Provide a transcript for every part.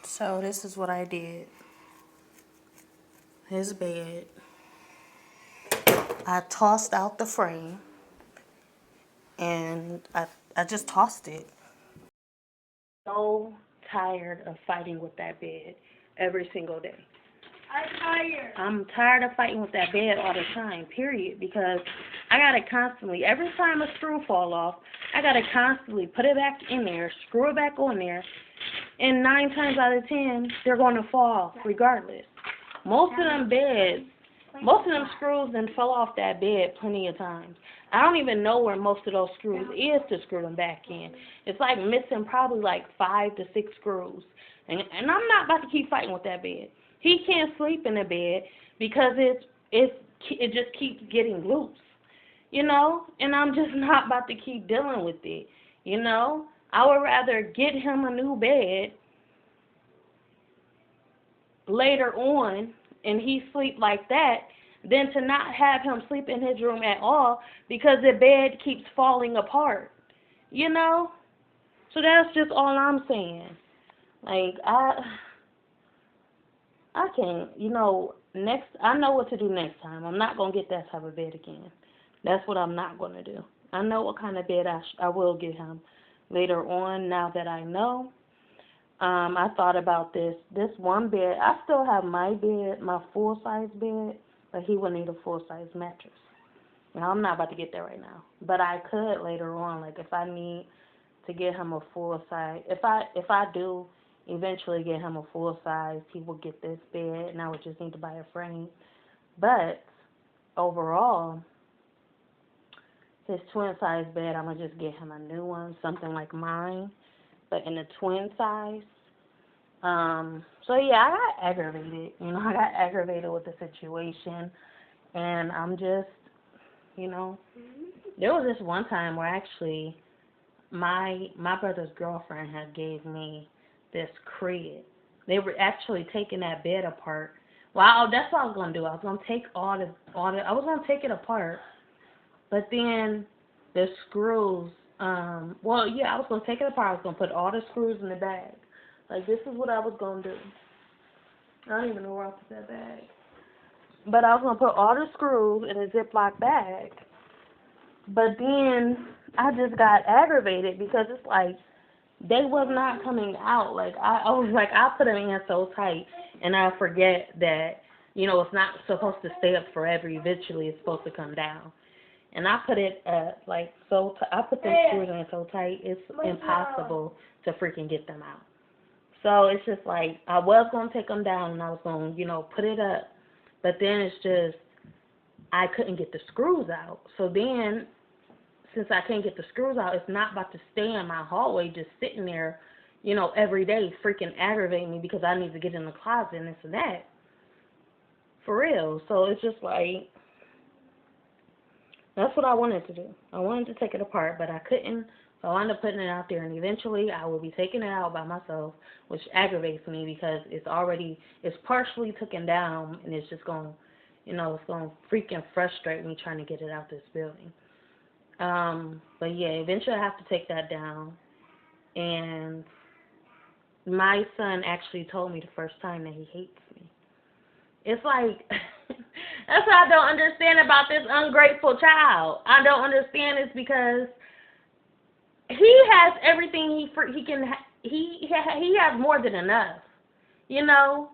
So this is what I did. His bed. I tossed out the frame and I just tossed it. So tired of fighting with that bed every single day. I'm tired of fighting with that bed all the time, period, because I gotta constantly, every time a screw fall off, I gotta constantly put it back in there, screw it back on there, and 9 times out of 10, they're gonna fall regardless. Most of them screws then fell off that bed plenty of times. I don't even know where most of those screws is to screw them back in. It's like missing probably like 5 to 6 screws. And I'm not about to keep fighting with that bed. He can't sleep in the bed because it just keeps getting loose, you know? And I'm just not about to keep dealing with it, you know? I would rather get him a new bed later on and he sleep like that than to not have him sleep in his room at all because the bed keeps falling apart, you know? So that's just all I'm saying. Like, I can't, you know, I know what to do next time. I'm not going to get that type of bed again. That's what I'm not going to do. I know what kind of bed I will get him later on now that I know. I thought about this one bed. I still have my bed, my full-size bed, but he will need a full-size mattress. Now, I'm not about to get there right now, but I could later on, like if I need to get him a full-size, if I do eventually get him a full-size, he will get this bed, and I would just need to buy a frame. But overall, his twin-size bed, I'm going to just get him a new one, something like mine, but in a twin size. So yeah, I got aggravated. You know, I got aggravated with the situation, and I'm just, you know, there was this one time where actually my brother's girlfriend had gave me this crib. They were actually taking that bed apart. Well, that's what I was gonna do. I was gonna take I was gonna take it apart, but then the screws. I was gonna take it apart. I was gonna put all the screws in the bag. Like, this is what I was gonna do. I don't even know where I put that bag. But I was gonna put all the screws in a Ziploc bag. But then I just got aggravated because it's like they was not coming out. Like I was like, I put them in so tight, and I forget that, you know, it's not supposed to stay up forever. Eventually, it's supposed to come down. And I put it like so. I put them screws in so tight, it's impossible to freaking get them out. So it's just like I was gonna take them down and I was gonna, you know, put it up, but then it's just I couldn't get the screws out. So then, since I can't get the screws out, it's not about to stay in my hallway just sitting there, you know, every day freaking aggravating me because I need to get in the closet and this and that. For real. So it's just like, that's what I wanted to do. I wanted to take it apart, but I couldn't. So I wound up putting it out there, and eventually I will be taking it out by myself, which aggravates me because it's partially taken down, and it's just going, you know, it's going to freaking frustrate me trying to get it out this building. But yeah, eventually I have to take that down, and my son actually told me the first time that he hates me. It's like, that's what I don't understand about this ungrateful child. I don't understand this because he has everything he has more than enough, you know?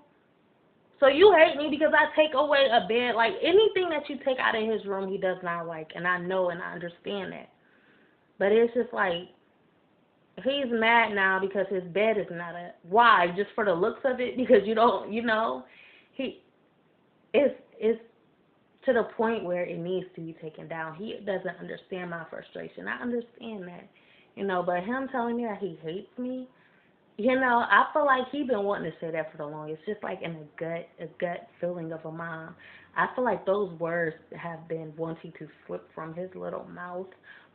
So you hate me because I take away a bed. Like, anything that you take out of his room, he does not like, and I know and I understand that. But it's just like, he's mad now because his bed is not why? Just for the looks of it? Because you don't, you know, it's to the point where it needs to be taken down. He doesn't understand my frustration. I understand that, you know, but him telling me that he hates me, you know, I feel like he's been wanting to say that for the longest. It's just like in a gut feeling of a mom. I feel like those words have been wanting to slip from his little mouth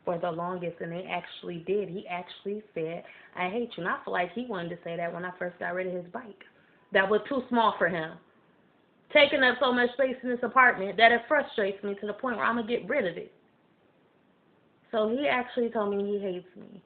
for the longest, and they actually did. He actually said, I hate you. And I feel like he wanted to say that when I first got rid of his bike. That was too small for him. Taking up so much space in this apartment that it frustrates me to the point where I'm going to get rid of it. So he actually told me he hates me.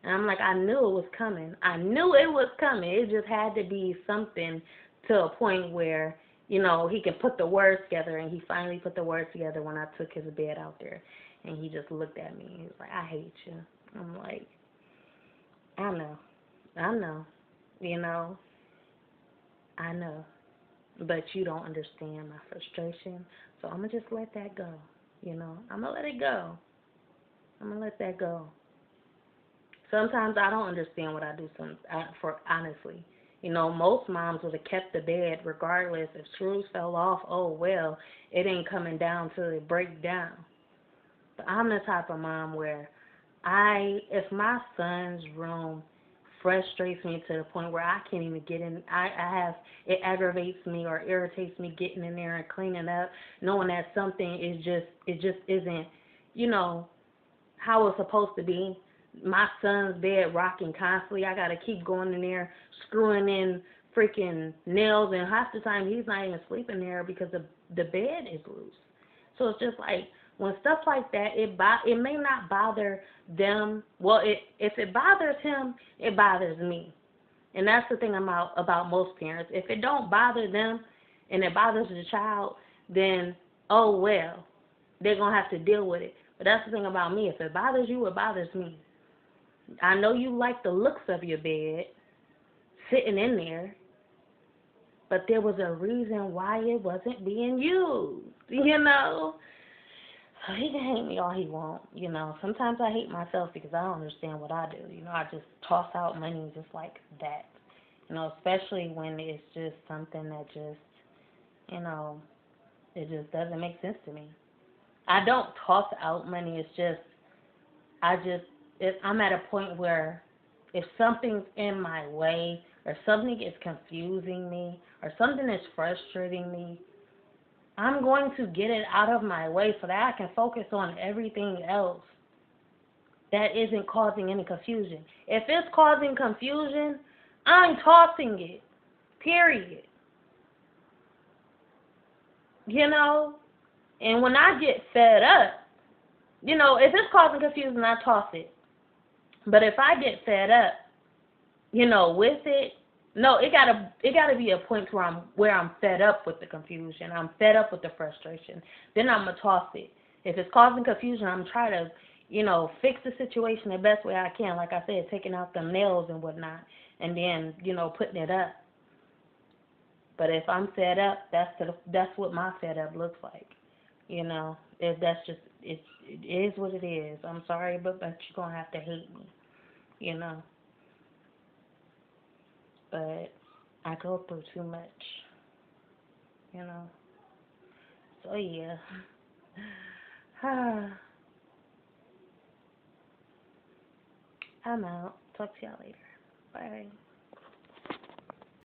And I'm like, I knew it was coming. I knew it was coming. It just had to be something to a point where, you know, he can put the words together. And he finally put the words together when I took his bed out there. And he just looked at me. He was like, I hate you. I'm like, I know, you know, I know. But you don't understand my frustration. So I'm going to just let that go, you know. I'm going to let it go. I'm going to let that go. Sometimes I don't understand what I do for honestly. You know, most moms would have kept the bed regardless. If screws fell off, oh, well, it ain't coming down till it breaks down. But I'm the type of mom where if my son's room frustrates me to the point where I can't even get in, it aggravates me or irritates me getting in there and cleaning up, knowing that something it just isn't, you know, how it's supposed to be. My son's bed rocking constantly. I gotta keep going in there, screwing in freaking nails, and half the time he's not even sleeping there because the bed is loose. So it's just like when stuff like that, it may not bother them. Well, if it bothers him, it bothers me, and that's the thing about most parents. If it don't bother them, and it bothers the child, then oh well, they're gonna have to deal with it. But that's the thing about me. If it bothers you, it bothers me. I know you like the looks of your bed sitting in there, but there was a reason why it wasn't being used, you know? So he can hate me all he wants, you know. Sometimes I hate myself because I don't understand what I do. You know, I just toss out money just like that. You know, especially when it's just something that just, you know, it just doesn't make sense to me. I don't toss out money. It's just, I'm at a point where if something's in my way or something is confusing me or something is frustrating me, I'm going to get it out of my way so that I can focus on everything else that isn't causing any confusion. If it's causing confusion, I'm tossing it, period. You know? And when I get fed up, you know, if it's causing confusion, I toss it. But if I get fed up, you know, with it, no, it gotta be a point where I'm fed up with the confusion. I'm fed up with the frustration. Then I'm gonna toss it. If it's causing confusion, I'm trying to, you know, fix the situation the best way I can. Like I said, taking out the nails and whatnot, and then, you know, putting it up. But if I'm fed up, that's what my fed up looks like. You know, if that's just it is what it is. I'm sorry, but you're gonna have to hate me. You know. But I go through too much, you know. So yeah. I'm out. Talk to y'all later. Bye.